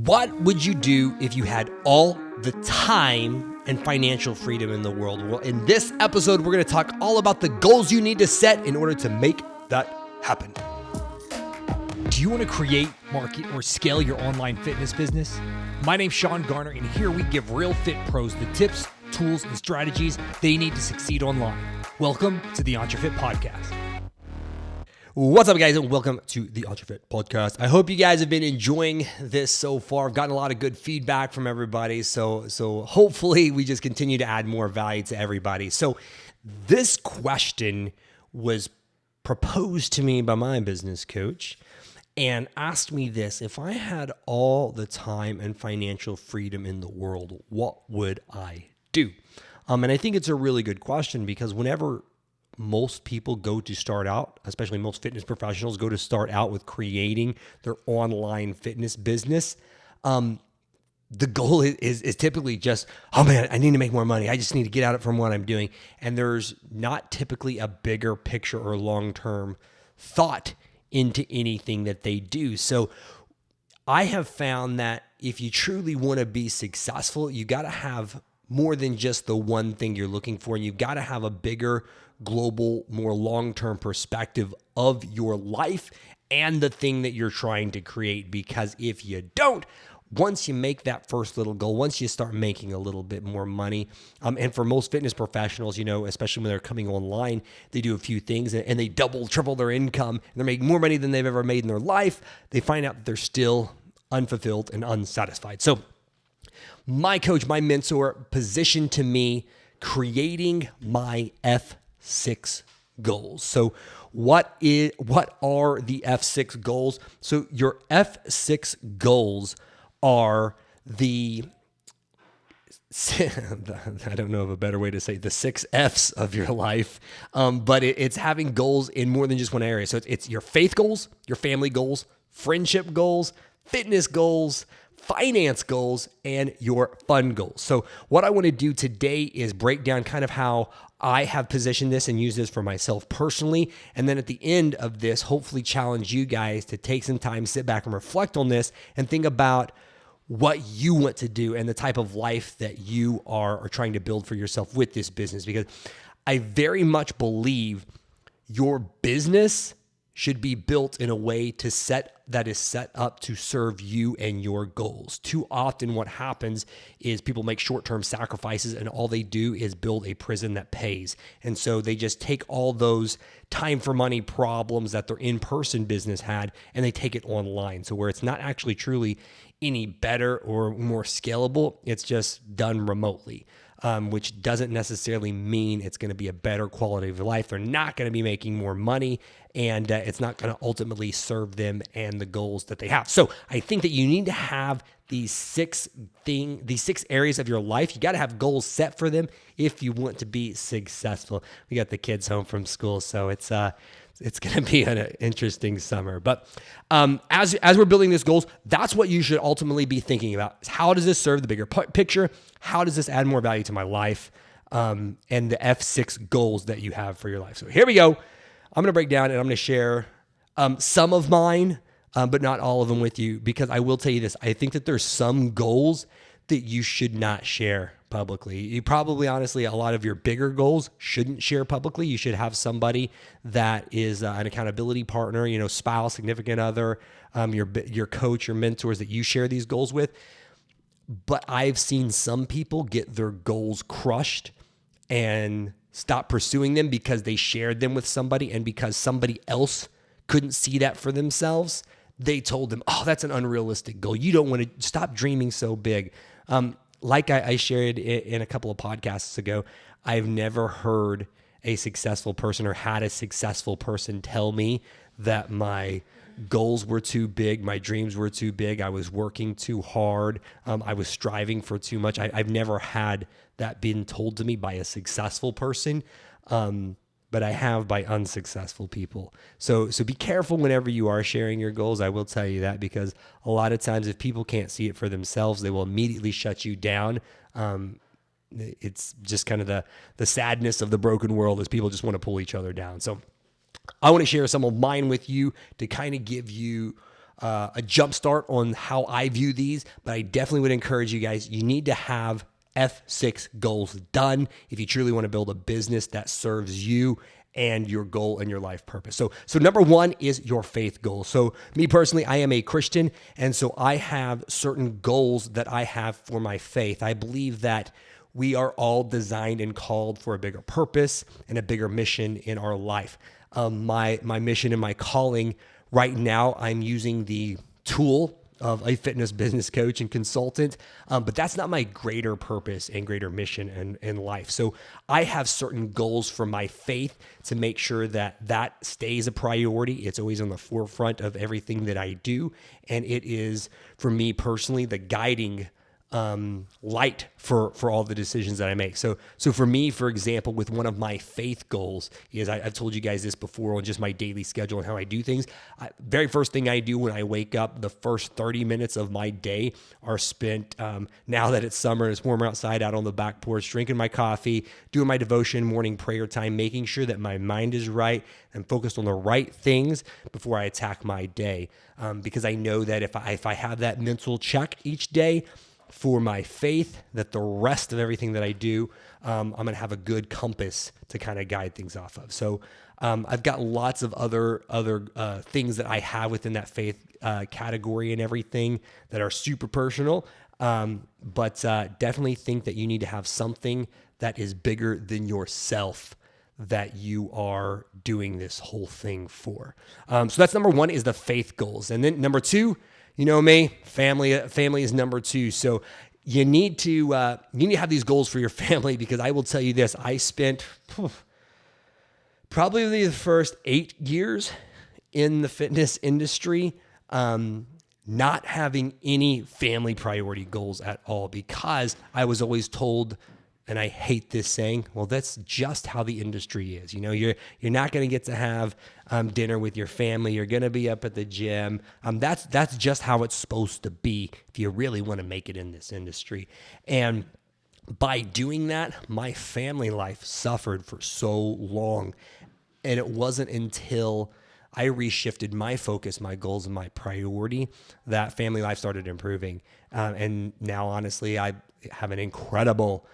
What would you do if you had all the time and financial freedom in the world? Well, in this episode, we're going to talk all about the goals you need to set in order to make that happen. Do you want to create, market, or scale your online fitness business? My name's Sean Garner, and here we give real fit pros the tips, tools, and strategies they need to succeed online. Welcome to the EntreFit podcast. What's up, guys, and welcome to the EntreFit podcast. I hope you guys have been enjoying this so far. I've gotten a lot of good feedback from everybody, so hopefully we just continue to add more value to everybody. So this question was proposed to me by my business coach and asked me this: if I had all the time and financial freedom in the world, what would I do? And I think it's a really good question, because whenever most people go to start out, especially most fitness professionals go to start out with creating their online fitness business, the goal is typically just, oh man, I need to make more money. I just need to get out from what I'm doing. And there's not typically a bigger picture or long-term thought into anything that they do. So I have found that if you truly want to be successful, you got to have more than just the one thing you're looking for. And you've got to have a bigger, global, more long-term perspective of your life and the thing that you're trying to create. Because if you don't, once you make that first little goal, once you start making a little bit more money, and for most fitness professionals, especially when they're coming online, they do a few things and they double, triple their income, and they're making more money than they've ever made in their life. They find out that they're still unfulfilled and unsatisfied. So my coach, my mentor, positioned to me creating my F6 goals. So what are the F6 goals? So your F6 goals are I don't know of a better way to say the 6 F's of your life, but it's having goals in more than just one area. So it's your faith goals, your family goals, friendship goals, fitness goals, finance goals, and your fun goals. So what I want to do today is break down kind of how I have positioned this and use this for myself personally. And then at the end of this, hopefully challenge you guys to take some time, sit back and reflect on this and think about what you want to do and the type of life that you are trying to build for yourself with this business. Because I very much believe your business should be built in a way that is set up to serve you and your goals. Too often what happens is people make short-term sacrifices and all they do is build a prison that pays. And so they just take all those time for money problems that their in-person business had and they take it online. So where it's not actually truly any better or more scalable, it's just done remotely. Which doesn't necessarily mean it's going to be a better quality of life. They're not going to be making more money, and it's not going to ultimately serve them and the goals that they have. So I think that you need to have these six areas of your life. You got to have goals set for them if you want to be successful. We got the kids home from school, so it's going to be an interesting summer. But as we're building these goals, that's what you should ultimately be thinking about. How does this serve the bigger picture? How does this add more value to my life? And the F6 goals that you have for your life. So here we go. I'm going to break down and I'm going to share some of mine, but not all of them with you, because I will tell you this. I think that there's some goals that you should not share publicly. You probably, honestly, a lot of your bigger goals shouldn't share publicly. You should have somebody that is an accountability partner, spouse, significant other, your coach, your mentors that you share these goals with. But I've seen some people get their goals crushed and stop pursuing them because they shared them with somebody, and because somebody else couldn't see that for themselves, they told them, oh, that's an unrealistic goal. You don't want to stop dreaming so big. Like I shared in a couple of podcasts ago, I've never heard a successful person or had a successful person tell me that my goals were too big, my dreams were too big, I was working too hard, I was striving for too much. I've never had that been told to me by a successful person, but I have by unsuccessful people. So be careful whenever you are sharing your goals. I will tell you that, because a lot of times if people can't see it for themselves, they will immediately shut you down. It's just kind of the sadness of the broken world, is people just want to pull each other down. So I want to share some of mine with you to kind of give you a jump start on how I view these, but I definitely would encourage you guys, you need to have F6 goals done if you truly want to build a business that serves you and your goal and your life purpose. So number one is your faith goal. So me personally, I am a Christian, and so I have certain goals that I have for my faith. I believe that we are all designed and called for a bigger purpose and a bigger mission in our life. My mission and my calling right now, I'm using the tool of a fitness business coach and consultant, but that's not my greater purpose and greater mission in life. So I have certain goals for my faith to make sure that that stays a priority. It's always on the forefront of everything that I do, and it is, for me personally, the guiding light for all the decisions that I make. So for me, for example, with one of my faith goals is, I've told you guys this before on just my daily schedule and how I do things. Very first thing I do when I wake up, the first 30 minutes of my day are spent, now that it's summer, it's warmer outside, out on the back porch, drinking my coffee, doing my devotion, morning prayer time, making sure that my mind is right and focused on the right things before I attack my day. Because I know that if I have that mental check each day for my faith, that the rest of everything that I do, I'm going to have a good compass to kind of guide things off of. So I've got lots of other things that I have within that faith category and everything that are super personal, but definitely think that you need to have something that is bigger than yourself that you are doing this whole thing for. So that's number one, is the faith goals. And then number two, you know me, family is number two. So you need to have these goals for your family, because I will tell you this, I spent probably the first 8 years in the fitness industry not having any family priority goals at all, because I was always told, and I hate this saying, well, that's just how the industry is. You know, you're not going to get to have dinner with your family. You're going to be up at the gym. That's just how it's supposed to be if you really want to make it in this industry. And by doing that, my family life suffered for so long. And it wasn't until I reshifted my focus, my goals, and my priority that family life started improving. And now, honestly, I have an incredible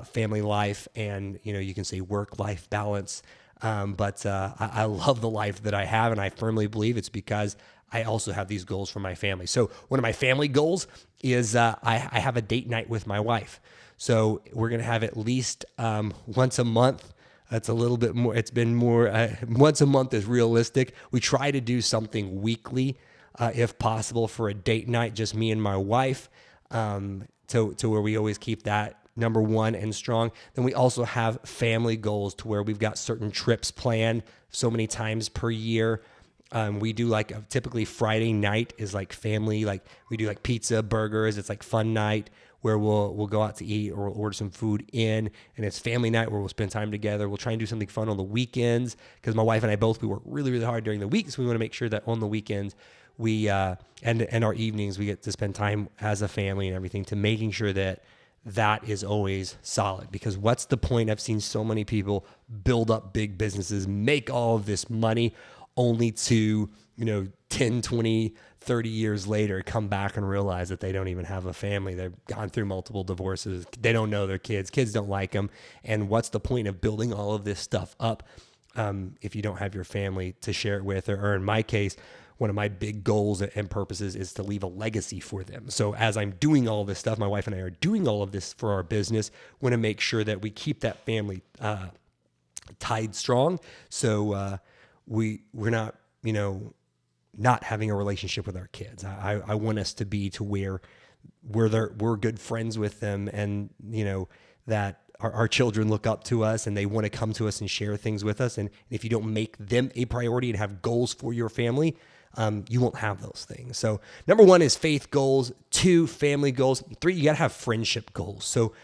family life, and you can say work-life balance. But I love the life that I have, and I firmly believe it's because I also have these goals for my family. So one of my family goals is I have a date night with my wife. So we're gonna have at least once a month. That's a little bit more. It's been more. Once a month is realistic. We try to do something weekly, if possible, for a date night, just me and my wife, to where we always keep that number one and strong. Then we also have family goals to where we've got certain trips planned so many times per year. We do typically Friday night is like family, like we do like pizza, burgers. It's like fun night where we'll go out to eat, or we'll order some food in, and it's family night where we'll spend time together. We'll try and do something fun on the weekends, because my wife and I both, we work really, really hard during the week. So we want to make sure that on the weekends we, and our evenings, we get to spend time as a family and everything, to making sure that is always solid. Because what's the point? I've seen so many people build up big businesses, make all of this money, only to, 10, 20, 30 years later, come back and realize that they don't even have a family. They've gone through multiple divorces. They don't know their kids. Kids don't like them. And what's the point of building all of this stuff up if you don't have your family to share it with? Or in my case, one of my big goals and purposes is to leave a legacy for them. So as I'm doing all this stuff, my wife and I are doing all of this for our business, want to make sure that we keep that family tied strong. So we're not, not having a relationship with our kids. I want us to be to where we're good friends with them, and that our children look up to us and they want to come to us and share things with us. And if you don't make them a priority and have goals for your family, you won't have those things. So number one is faith goals. 2, family goals. 3, you got to have friendship goals. So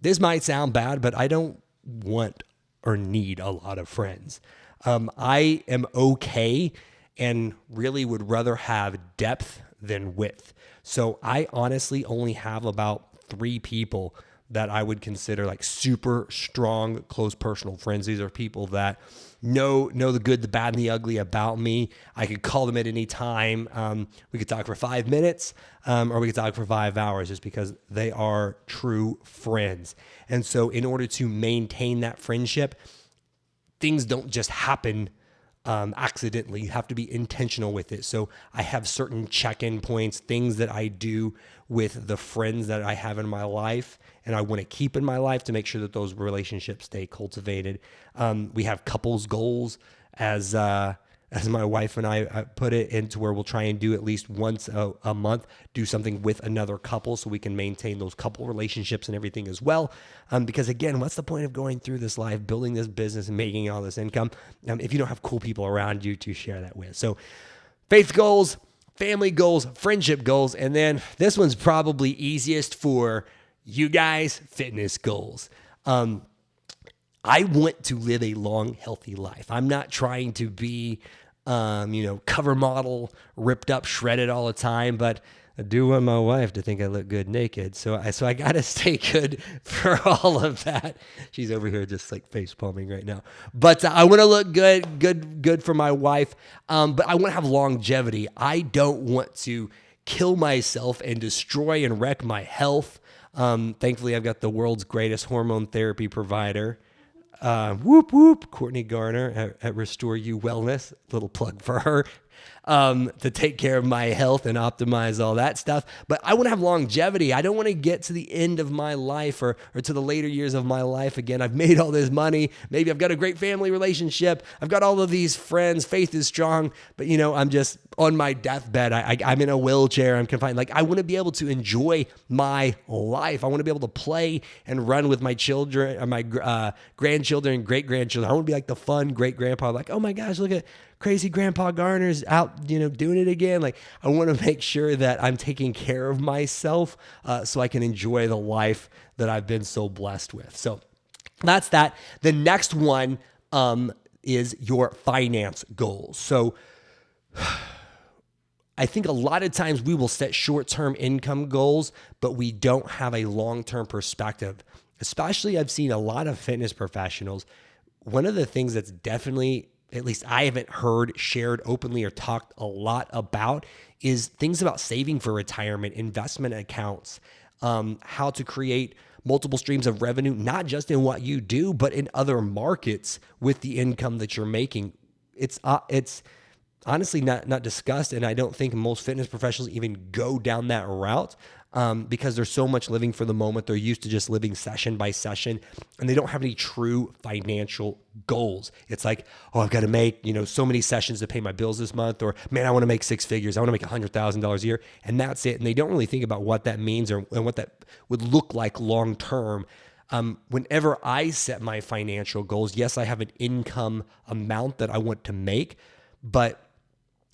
this might sound bad, but I don't want or need a lot of friends. I am okay and really would rather have depth than width. So I honestly only have about 3 people that I would consider like super strong, close personal friends. These are people that know the good, the bad, and the ugly about me. I could call them at any time. We could talk for 5 minutes, or we could talk for 5 hours, just because they are true friends. And so in order to maintain that friendship, things don't just happen accidentally. You have to be intentional with it. So I have certain check-in points, things that I do with the friends that I have in my life and I want to keep in my life to make sure that those relationships stay cultivated. We have couples goals as my wife and I put it, into where we'll try and do at least once a month, do something with another couple so we can maintain those couple relationships and everything as well. Because again, what's the point of going through this life, building this business and making all this income if you don't have cool people around you to share that with? So faith goals, family goals, friendship goals, and then this one's probably easiest for you guys, fitness goals. I want to live a long, healthy life. I'm not trying to be, cover model, ripped up, shredded all the time, but I do want my wife to think I look good naked. So I got to stay good for all of that. She's over here just like face palming right now. But I want to look good for my wife. But I want to have longevity. I don't want to kill myself and destroy and wreck my health. Thankfully, I've got the world's greatest hormone therapy provider. Whoop, whoop, Courtney Garner at Restore You Wellness, little plug for her, to take care of my health and optimize all that stuff. But I want to have longevity. I don't want to get to the end of my life or to the later years of my life. Again, I've made all this money. Maybe I've got a great family relationship. I've got all of these friends. Faith is strong, but I'm just on my deathbed. I'm in a wheelchair. I'm confined. Like, I want to be able to enjoy my life. I want to be able to play and run with my children, or my grandchildren and great grandchildren. I want to be like the fun great grandpa. Like, oh my gosh, look at crazy Grandpa Garner's out, doing it again. Like, I want to make sure that I'm taking care of myself so I can enjoy the life that I've been so blessed with. So that's that. The next one is your finance goals. So I think a lot of times we will set short-term income goals, but we don't have a long-term perspective. Especially, I've seen a lot of fitness professionals. One of the things that's definitely, at least I haven't heard shared openly or talked a lot about, is things about saving for retirement, investment accounts, how to create multiple streams of revenue, not just in what you do, but in other markets with the income that you're making. It's honestly not discussed, and I don't think most fitness professionals even go down that route because there's so much living for the moment. They're used to just living session by session, and they don't have any true financial goals. It's like, oh, I've got to make so many sessions to pay my bills this month, or man, I want to make 6 figures. I want to make $100,000 a year, and that's it. And they don't really think about what that means and what that would look like long term. Whenever I set my financial goals, yes, I have an income amount that I want to make, but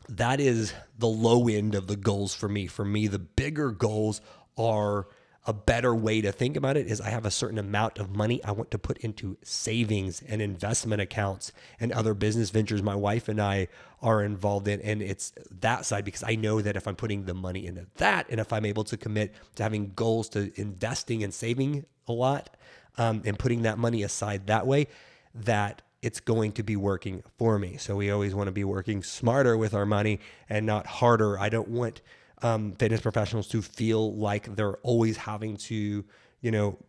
that is the low end of the goals for me. For me, the bigger goals are, a better way to think about it is, I have a certain amount of money I want to put into savings and investment accounts and other business ventures my wife and I are involved in. And it's that side, because I know that if I'm putting the money into that, and if I'm able to commit to having goals to investing and saving a lot, and putting that money aside that way, that it's going to be working for me. So we always want to be working smarter with our money and not harder. I don't want fitness professionals to feel like they're always having to,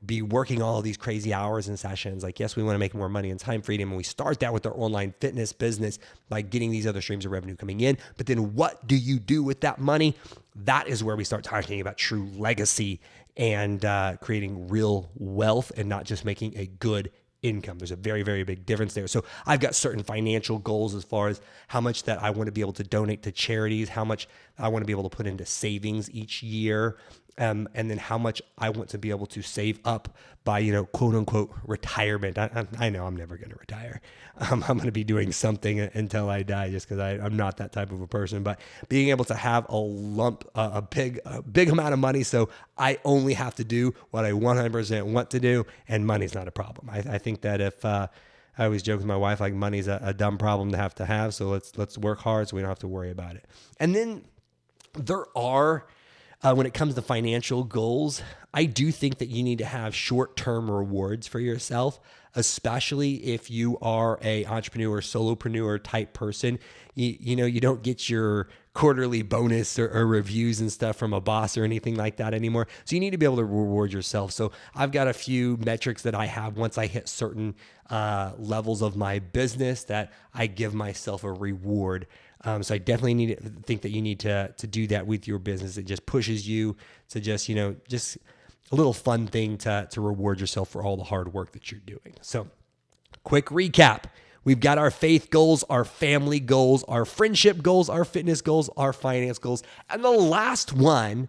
be working all of these crazy hours and sessions. Like, yes, we want to make more money and time freedom. And we start that with our online fitness business by getting these other streams of revenue coming in. But then what do you do with that money? That is where we start talking about true legacy and creating real wealth, and not just making a good income. There's a very, very big difference there. So I've got certain financial goals as far as how much that I want to be able to donate to charities, how much I want to be able to put into savings each year, and then how much I want to be able to save up by, quote unquote, retirement. I know I'm never going to retire. I'm going to be doing something until I die, just because I'm not that type of a person. But being able to have a big amount of money, so I only have to do what I 100% want to do, and money's not a problem. I think that if I always joke with my wife, like, money's a dumb problem to have. So let's work hard so we don't have to worry about it. And then there are When it comes to financial goals, I do think that you need to have short-term rewards for yourself, especially if you are a entrepreneur, solopreneur type person. You don't get your quarterly bonus or reviews and stuff from a boss or anything like that anymore. So you need to be able to reward yourself. So I've got a few metrics that I have once I hit certain levels of my business that I give myself a reward. So I definitely think that you need to do that with your business. It just pushes you to just a little fun thing to reward yourself for all the hard work that you're doing. So quick recap. We've got our faith goals, our family goals, our friendship goals, our fitness goals, our finance goals. And the last one,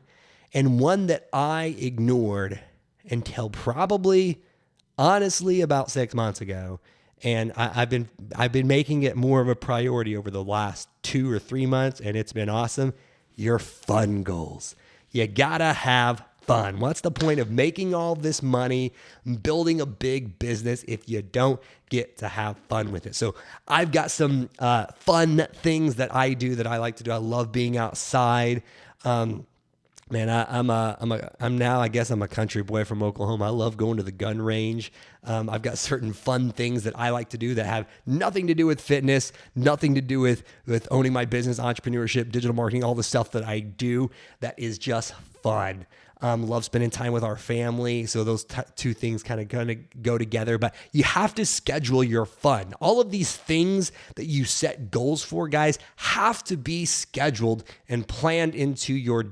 and one that I ignored until probably, honestly, about 6 months ago, and I've been making it more of a priority over the last 2 or 3 months, and it's been awesome. Your fun goals. You gotta have fun. What's the point of making all this money, building a big business if you don't get to have fun with it? So I've got some fun things that I do that I like to do. I love being outside. Man, I'm a country boy from Oklahoma. I love going to the gun range. I've got certain fun things that I like to do that have nothing to do with fitness, nothing to do with owning my business, entrepreneurship, digital marketing, all the stuff that I do that is just fun. Love spending time with our family. So those two things kind of go together, but you have to schedule your fun. All of these things that you set goals for, guys, have to be scheduled and planned into your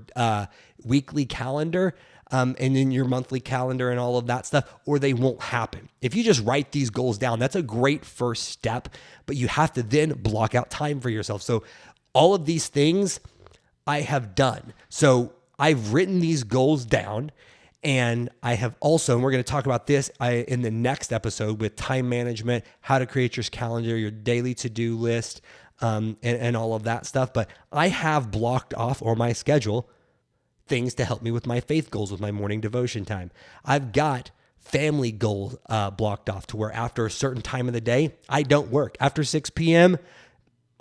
weekly calendar and in your monthly calendar and all of that stuff, or they won't happen. If you just write these goals down, that's a great first step, but you have to then block out time for yourself. So all of these things I have done. So I've written these goals down, and I have also, and we're going to talk about this in the next episode with time management, how to create your calendar, your daily to-do list, and all of that stuff. But I have blocked off on my schedule things to help me with my faith goals, with my morning devotion time. I've got family goals blocked off to where after a certain time of the day, I don't work. After 6 p.m.,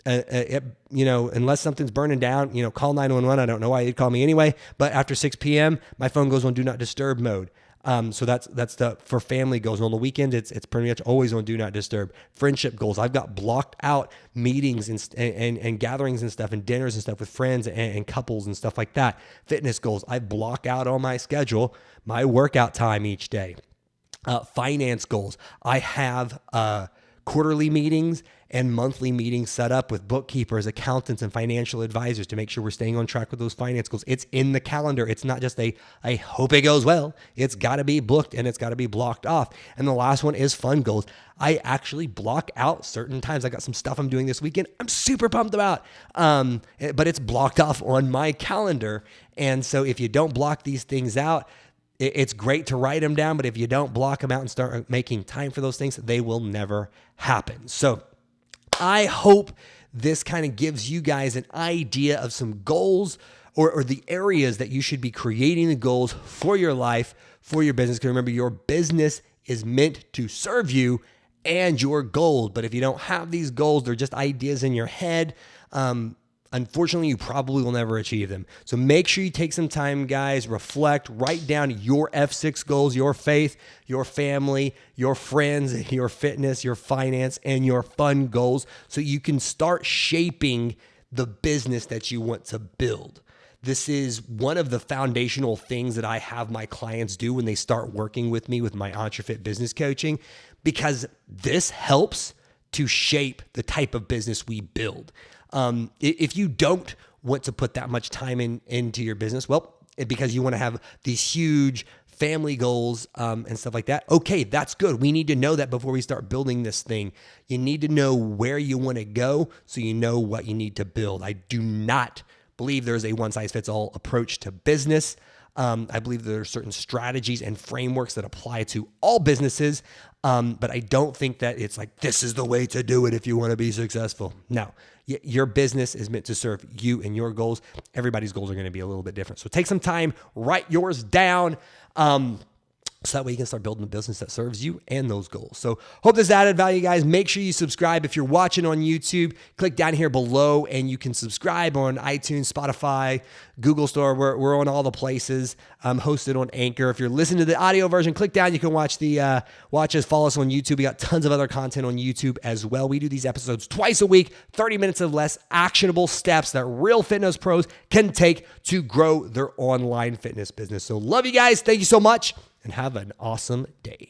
unless something's burning down, call 911. I don't know why you'd call me anyway, but after 6 p.m., my phone goes on do not disturb mode. So that's for family goals. On the weekend, it's pretty much always on do not disturb. Friendship goals. I've got blocked out meetings and gatherings and stuff and dinners and stuff with friends and couples and stuff like that. Fitness goals. I block out on my schedule my workout time each day. Finance goals. I have quarterly meetings and monthly meetings set up with bookkeepers, accountants, and financial advisors to make sure we're staying on track with those finance goals. It's in the calendar. It's not just I hope it goes well. It's got to be booked and it's got to be blocked off. And the last one is fun goals. I actually block out certain times. I got some stuff I'm doing this weekend I'm super pumped about, but it's blocked off on my calendar. And so if you don't block these things out, it's great to write them down, but if you don't block them out and start making time for those things, they will never happen. So I hope this kind of gives you guys an idea of some goals or the areas that you should be creating the goals for your life, for your business. Because remember, your business is meant to serve you and your goals. But if you don't have these goals, they're just ideas in your head. Unfortunately, you probably will never achieve them. So make sure you take some time, guys, reflect, write down your F6 goals, your faith, your family, your friends, your fitness, your finance, and your fun goals so you can start shaping the business that you want to build. This is one of the foundational things that I have my clients do when they start working with me with my EntreFit business coaching, because this helps to shape the type of business we build. If you don't want to put that much time into your business, because you want to have these huge family goals and stuff like that, okay, that's good. We need to know that before we start building this thing. You need to know where you want to go so you know what you need to build. I do not believe there's a one-size-fits-all approach to business. I believe there are certain strategies and frameworks that apply to all businesses, but I don't think that it's like, this is the way to do it if you want to be successful. No, your business is meant to serve you and your goals. Everybody's goals are going to be a little bit different. So take some time, write yours down. So that way you can start building a business that serves you and those goals. So hope this added value, guys. Make sure you subscribe. If you're watching on YouTube, click down here below and you can subscribe on iTunes, Spotify, Google Store. We're on all the places. I'm hosted on Anchor. If you're listening to the audio version, click down. You can watch us, follow us on YouTube. We got tons of other content on YouTube as well. We do these episodes twice a week, 30 minutes or less, actionable steps that real fitness pros can take to grow their online fitness business. So love you guys. Thank you so much. And have an awesome day.